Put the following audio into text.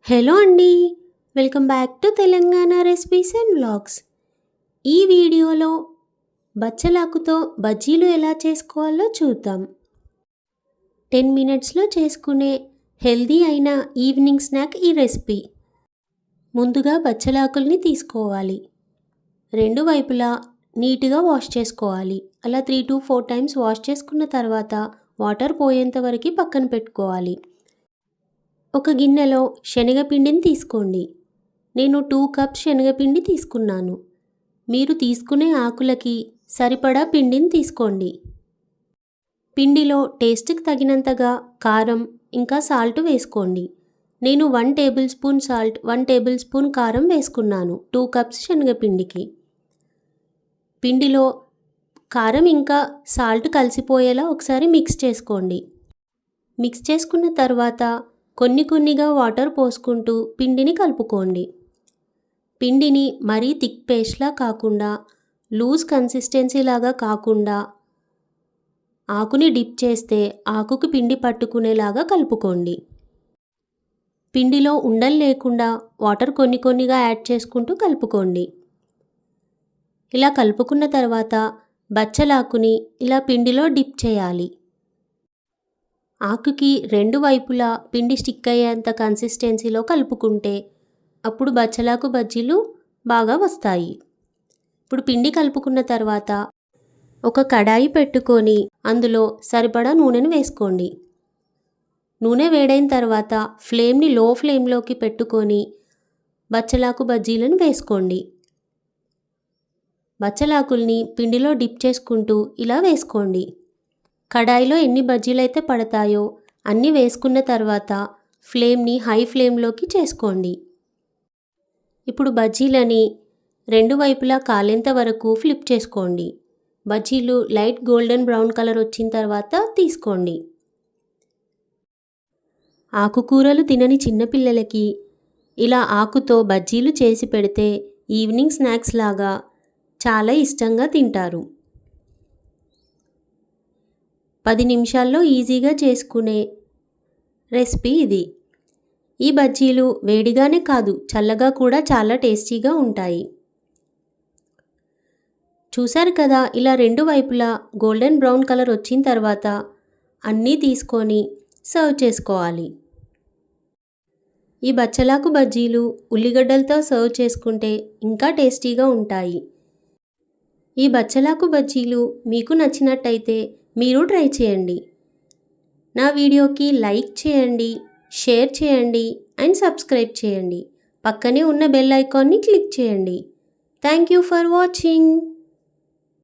Hello అండి. Welcome back to Telangana recipes and vlogs. ఈ వీడియోలో బచ్చలాకుతో బజ్జీలు ఎలా చేసుకోవాలో చూద్దాం. 10 మినిట్స్లో చేసుకునే హెల్దీ అయిన ఈవినింగ్ స్నాక్ ఈ రెసిపీ. ముందుగా బచ్చలాకుల్ని తీసుకోవాలి. రెండు వైపులా నీట్గా వాష్ చేసుకోవాలి. అలా 3 to 4 టైమ్స్ వాష్ చేసుకున్న తర్వాత వాటర్ పోయేంత వరకు పక్కన పెట్టుకోవాలి. ఒక గిన్నెలో శనగపిండిని తీసుకోండి. నేను 2 కప్స్ శనగపిండి తీసుకున్నాను. మీరు తీసుకునే ఆకులకి సరిపడా పిండిని తీసుకోండి. పిండిలో టేస్ట్కి తగినంతగా కారం ఇంకా సాల్ట్ వేసుకోండి. నేను 1 table spoon salt, 1 table spoon కారం వేసుకున్నాను 2 కప్స్ శనగపిండికి. పిండిలో కారం ఇంకా సాల్ట్ కలిసిపోయేలా ఒకసారి మిక్స్ చేసుకోండి. మిక్స్ చేసుకున్న తర్వాత కొన్నిగా వాటర్ పోసుకుంటూ పిండిని కలుపుకోండి. పిండిని మరీ థిక్ పేస్ట్లా కాకుండా, లూజ్ కన్సిస్టెన్సీ లాగా కాకుండా ఆకుని డిప్ చేస్తే ఆకుకి పిండి పట్టుకునేలాగా కలుపుకోండి. పిండిలో ఉండలు లేకుండా వాటర్ కొన్నిగా యాడ్ చేసుకుంటూ కలుపుకోండి. ఇలా కలుపుకున్న తర్వాత బచ్చలాకుని ఇలా పిండిలో డిప్ చేయాలి. ఆకుకి రెండు వైపులా పిండి స్టిక్ అయ్యేంత కన్సిస్టెన్సీలో కలుపుకుంటే అప్పుడు బచ్చలాకు బజ్జీలు బాగా వస్తాయి. ఇప్పుడు పిండి కలుపుకున్న తర్వాత ఒక కడాయి పెట్టుకొని అందులో సరిపడా నూనెను వేసుకోండి. నూనె వేడైన తర్వాత ఫ్లేమ్ని లో ఫ్లేమ్లోకి పెట్టుకొని బచ్చలాకు బజ్జీలను వేసుకోండి. బచ్చలాకుల్ని పిండిలో డిప్ చేసుకుంటూ ఇలా వేసుకోండి. కడాయిలో ఎన్ని బజ్జీలు అయితే పడతాయో అన్నీ వేసుకున్న తర్వాత ఫ్లేమ్ని హై ఫ్లేమ్లోకి చేసుకోండి. ఇప్పుడు బజ్జీలని రెండు వైపులా కాలేంత వరకు ఫ్లిప్ చేసుకోండి. బజ్జీలు లైట్ గోల్డెన్ బ్రౌన్ కలర్ వచ్చిన తర్వాత తీసుకోండి. ఆకుకూరలు తినని చిన్నపిల్లలకి ఇలా ఆకుతో బజ్జీలు చేసి పెడితే ఈవినింగ్ స్నాక్స్ లాగా చాలా ఇష్టంగా తింటారు. 10 నిమిషాల్లో ఈజీగా చేసుకునే రెసిపీ ఇది. ఈ బజ్జీలు వేడిగానే కాదు చల్లగా కూడా చాలా టేస్టీగా ఉంటాయి. చూశారు కదా, ఇలా రెండు వైపులా గోల్డెన్ బ్రౌన్ కలర్ వచ్చిన తర్వాత అన్నీ తీసుకొని సర్వ్ చేసుకోవాలి. ఈ బచ్చలాకు బజ్జీలు ఉల్లిగడ్డలతో సర్వ్ చేసుకుంటే ఇంకా టేస్టీగా ఉంటాయి. ఈ బచ్చలాకు బజ్జీలు మీకు నచ్చినట్టయితే మీరు ట్రై చేయండి. నా వీడియోకి లైక్ చేయండి, షేర్ చేయండి అండ్ సబ్స్క్రైబ్ చేయండి. పక్కనే ఉన్న బెల్ ఐకాన్ని క్లిక్ చేయండి. Thank you for watching.